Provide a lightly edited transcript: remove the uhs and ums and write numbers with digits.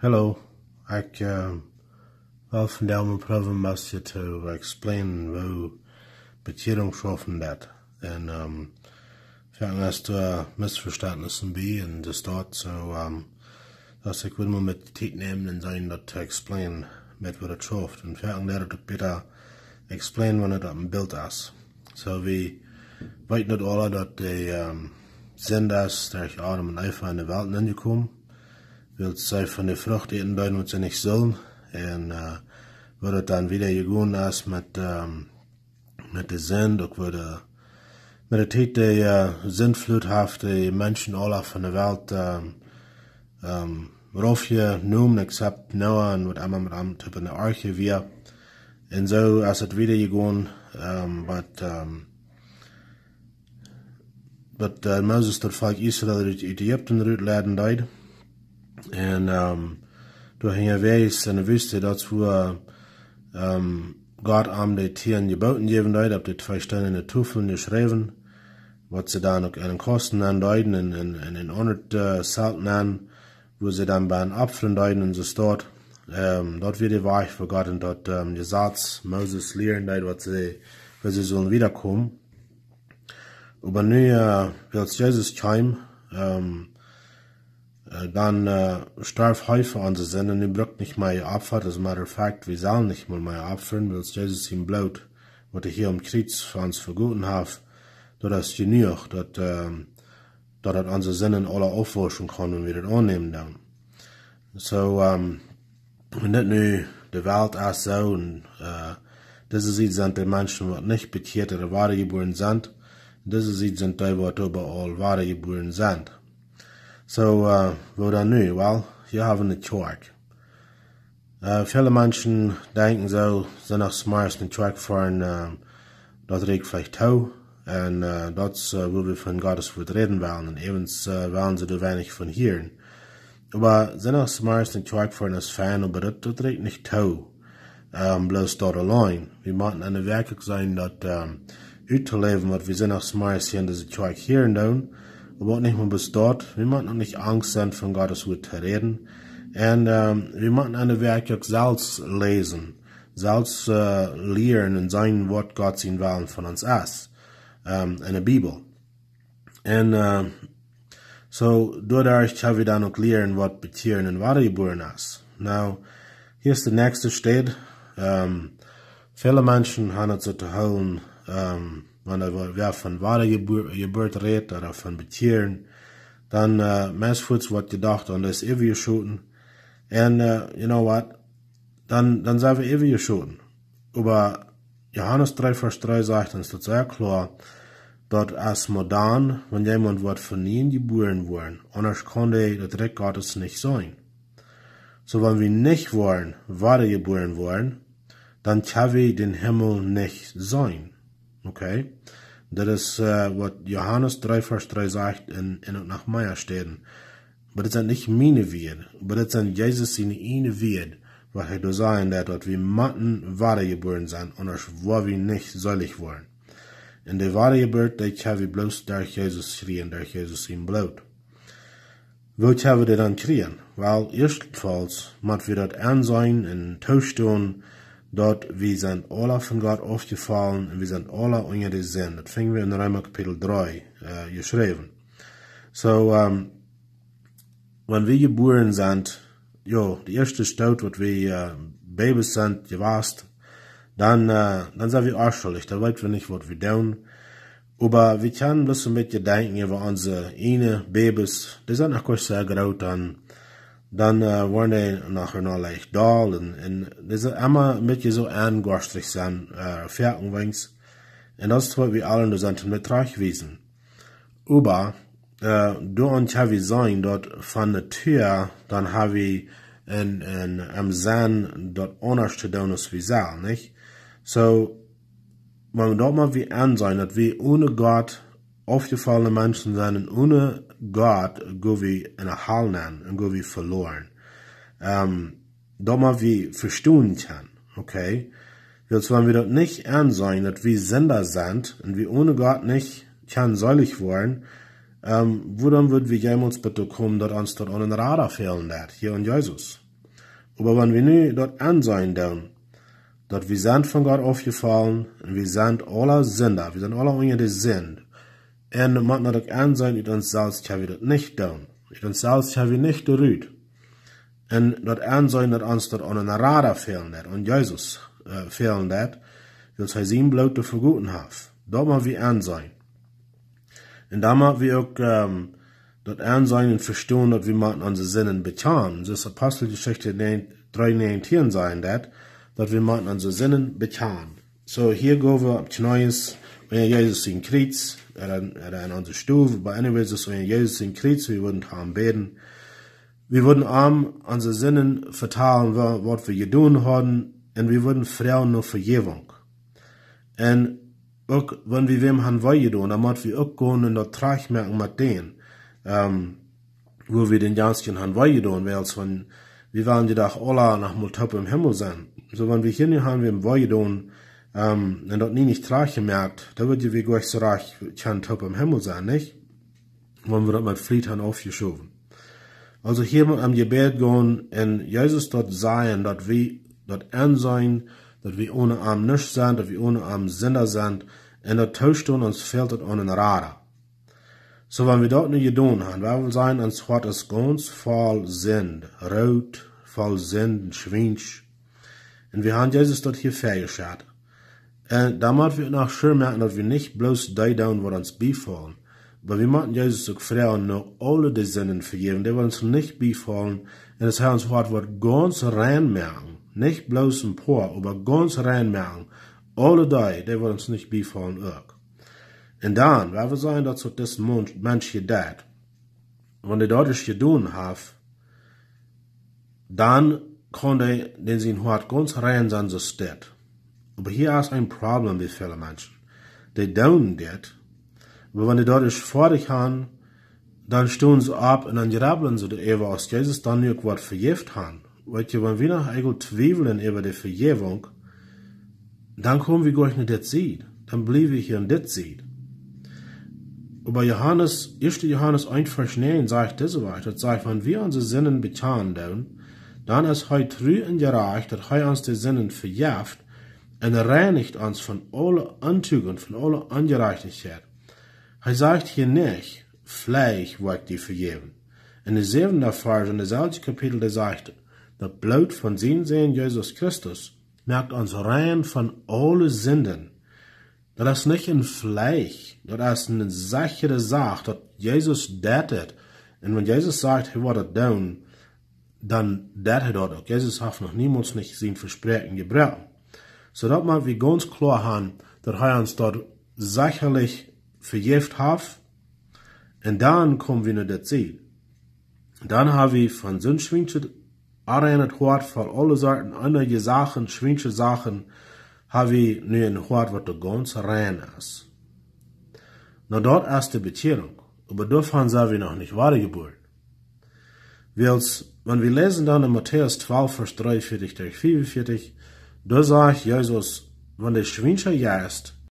Hallo, ik wil vandaag mijn proberen met je te explainen hoe betjering schaffen dat. En vangen als er misverständnissen bij en de staat, dass ik wil met de tijd nemen en zijn dat te explainen met wat het schafft. En vangen dat het beter explainen wanneer dat een beeld is. So we weten niet alle dat de zin is, dat ich Adam en Eva in de wereld ingekomen. Wilt zij van de vrucht eten doen wat ze niet zullen. En wat het dan wieder gegaan is met de zin, ook met de tijd de zindvloed heeft de mensen alle van de wereld raufgenomen, except Noah en wat allemaal met hem in de arche weer. En zo is het wieder gegaan, wat Moses tot volk Israël uit Egypte uitleiden deed. En toen ging hij wees in de wüste, dat wo God aan de tieren geboten geven deed, op de 2 stenen in de Tafeln geschreven, wat ze dan ook in een kosten aanduiden en in 100 Zelten aan, wo ze dan bij een Apfel deiden en zo staat. Dat weer de Weg voor God en dat Gesetz Moses leren deed, wat ze zullen wiederkomen. Aber nu wil Jezus komen, dann starf Häufer an sie sind und die braucht nicht mehr abfahrt. As a matter of fact, wir sollen nicht mal mehr abfahren, weil Jesus ihm blaut, was hier am Kreuz für uns verguten hat, dass es genug, dass unsere Sinnen alle aufwaschen kann und wir das annehmen dann. So, wenn das nu die Welt ist so, und diese sind die Menschen, die nicht bekehrt oder wiedergeboren sind, diese sind die, die überall wiedergeboren sind. So, wo dann nu? Well, hier haben wir die Kerk. Viele Menschen denken so, sind auch smart in die Kerk fahren, das regt vielleicht tau, und das wo wir von Gottes Wort reden wollen, und evens wollen sie da wenig von hören. Aber sind auch smart in die Kerk fahren als Fan, aber das regt nicht tau, bloß dort allein. Wir müssen an der Werkung sein, das auszuleben, was wir sind auch smart hier in dieser Kerk hören tun. Aber nicht mehr bis dort. Wir müssen auch nicht Angst sein, von Gottes Wort zu reden. Und wir müssen an der Werk selbst lesen, selbst lernen und sein, was Gott sein Willen von uns ist, in der Bibel. Und so, dadurch können wir dann auch lernen, was Bekehren und Wiedergeboren ist. Now, hier ist der nächste Stelle. Viele Menschen haben es so zu holen, wenn wer von Wiedergeburt redet oder von Bekehren, dann meistens wird gedacht an das ewige Schuten. Und you know what? Dann sind wir ewige Schuten. Aber Johannes 3, Vers 3 sagt uns das sehr klar, dass es modern, wenn jemand wird von ihnen geboren worden, anders kann das Recht Gottes nicht sein. So, wenn wir nicht wollen, wiedergeboren worden, dann können wir den Himmel nicht sein. Okay? Das ist, was Johannes 3, Vers 3 sagt in und nach Meier stehen. Aber das sind nicht meine Werte. Aber das sind Jesus seine eine Werte, was er da sagen hat, dass wir müssen wiedergeboren sein, anders wollen wir nicht selig werden. In der Wiedergeburt, da können wir bloß durch Jesus kriegen, durch Jesus ihm Blut. Wo können wir das dann kriegen? Weil, erstens, müssen wir das ansehen, in Zustand, dort wir sind alle von Gott aufgefallen und wir sind alle unter der Sinn. Das fingen wir in Römer Kapitel 3 geschrieben. So, wenn wir geboren sind, ja, die erste Stadt, wo wir Babys sind, gewasst, dann sind wir auch schuldig. Da weten wir nicht, was wir tun. Aber wir können bloß ein bisschen denken über unsere eine Babys, die sind noch gar nicht sehr groß, dann waren die nachher noch leicht da und die sind immer ein bisschen so angerstig sein, Ferkenwings. Und das ist, was wir alle in der Sendung mit gewesen. Aber, dort haben wir sein, dort von der Tür, dann haben wir am Sinn dort anders zu tun, als wir sagen, nicht? So, wenn wir dort mal wie ansehen, dass wir ohne Gott aufgefallene Menschen sind und ohne Gott go wir in der Hall nennen und go wir verloren. Da mal wie verstehen kann, okay? Jetzt wenn wir dort nicht ansehen, dass wir Sünder sind und wir ohne Gott nicht kann selig werden, wo dann wird wir jemals bitte kommen, dass uns dort an den Radar fehlen wird, hier an Jesus. Aber wenn wir nu dort ansehen tun, dass wir sind von Gott aufgefallen, und wir sind alle Sünder, wir sind alle unter der Sünde. Und man hat auch ansehen, mit uns selbst haben wir das nicht tun. Mit uns selbst haben wir nicht gerührt. Und dort ansehen, dass uns dort an einer Radar fehlen hat, und Jesus fehlen hat, weil er sein Blut verguten hat. Da mal wir ansehen. Und da mal wir auch dort ansehen und verstehen, dass wir mit unseren Sinnen bekennen. Das ist Apostelgeschichte 3,19 sein, dass wir mit unseren Sinnen bekennen. So, hier gehen wir ab Neues, wenn Jesus in Kreuz, in unserer Stufe, aber anyways, ist wenn Jesus in Kreuz, wir würden haben beten. Wir würden unsere Sinnen verteilen, was wir getan haben, und wir würden fragen nach Vergebung. Und auch, wenn wir wem haben getan, dann müssen wir auch gehen und dort Trag merken mit denen, wo wir den ganzen haben getan, weil wenn wir wollen die Tag alle nach mal top im Himmel sein. So, wenn wir hier nicht haben, wem getan, und dort nie nicht Trag gemerkt, da wird wir gleich so reich, kann top im Himmel sein, nicht? Wenn wir dort mit Fried haben aufgeschoben. Also hier am Gebet gehen und Jesus dort sagen, dass wir dort ansehen, dass wir ohne Arm nicht sind, dass wir ohne Arm Sünder sind, und dort tauscht uns fehlt dort an den Radar. So, wenn wir dort nicht getan haben, wir will sein, uns hat es ganz voll Sünd, rot, voll Sünd, Schwinsch. Und wir haben Jesus dort hier festgestellt. Und da müssen wir noch schön merken, dass wir nicht bloß die tun, was uns befallen. Aber wir müssen Jesus auch fragen, noch alle die Sünden vergeben, die uns nicht befallen. Und das heißt, uns wird ganz rein merken. Nicht bloß ein paar, aber ganz rein merken. Alle die uns nicht befallen auch. Und dann, wenn wir sagen, dass das Mensch gedacht, wenn die dadurch getan haben, dann kann der, den sein Hart ganz rein sein, so steht. Aber hier ist ein Problem bei vielen Menschen. Die tun das, aber wenn die dadurch fertig haben, dann stehen sie ab und dann grabbeln sie über, als Jesus dann nicht was vergift haben. Weil wenn wir noch eigentlich zweifeln über die Vergebung, dann kommen wir gleich nicht das Seed. Dann bleiben wir hier in das Seed. Aber 1. Johannes 1, Vers 9 sagt das weiter. Das sagt, wenn wir unsere Sinnen bekennen, dann ist er treu und gerecht, dass er uns die Sinnen vergibt und reinigt uns von aller Antugend, von aller Ungerechtigkeit. Er sagt hier nicht, Fleisch wird die vergeben. In der 7. Vers, in der selben Kapitel, der sagt, das Blut von seinem Sohn Jesus Christus macht uns rein von allen Sünden. Das ist nicht ein Fleisch, das ist eine sichere Sache, dass Jesus datet. Und wenn Jesus sagt, er wird das tun, dann datet er auch. Jesus hat noch niemals nicht sein Versprechen gebrochen. So dass wir ganz klar haben, dass er uns dort sicherlich vergift hat. Und dann kommen wir in das Ziel. Dann haben wir von so schwinschen Arrenet hört, von alle Sorten andere Sachen, schwinschen Sachen, haben wir nu ein Hort, was ganz rein ist. Na, dort ist die Bekehrung. Aber davon sind wir noch nicht wiedergeboren. Wenn wir lesen dann in Matthäus 12, Vers 43 durch 44, da sagt Jesus, wenn der Schwincher jäst,